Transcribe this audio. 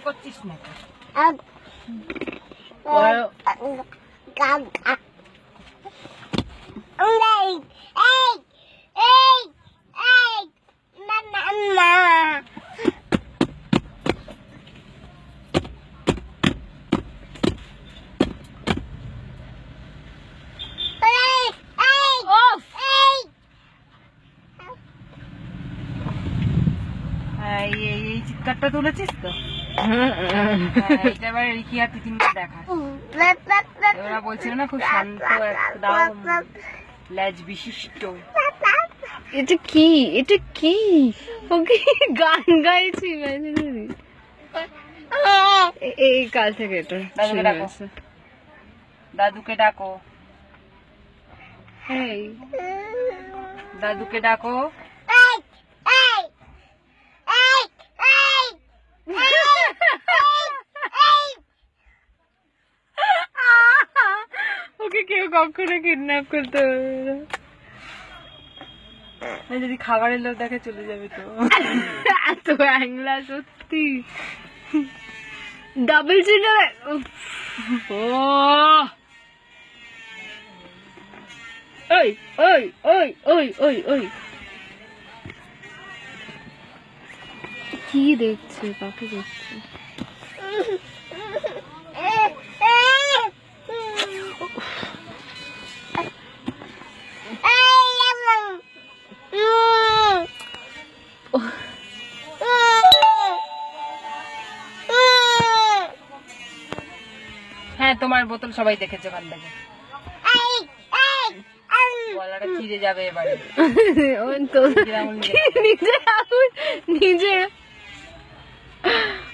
করছিস না এই চিৎকারটা তুলেছিস তো? এটা এবার রিকি আর তিতিনকে দেখা। ওরা বলছিল না খুব শান্ত একদম লেজ বিশিষ্ট। এটা কি? এটা কি? ওকে গান গাইছি এই কাল থেকে এটা। দাদুকে ডাকো, দাদুকে ডাকো, দাদুকে ডাকো। ওকে কেউ কখনো কিডন্যাপ করতে পারবে না। যদি খাবারের লোক দেখে চলে যাবে তো। এত অ্যাংলা সত্যি। Double cheater. ও ওই ওই ওই ওই ওই ওই কি দেখছে? কাকে দেখছে? হ্যাঁ তোমার বোতল সবাই দেখেছে ওখান থেকে। গলাটা চিড়ে যাবে এবারে। নিজে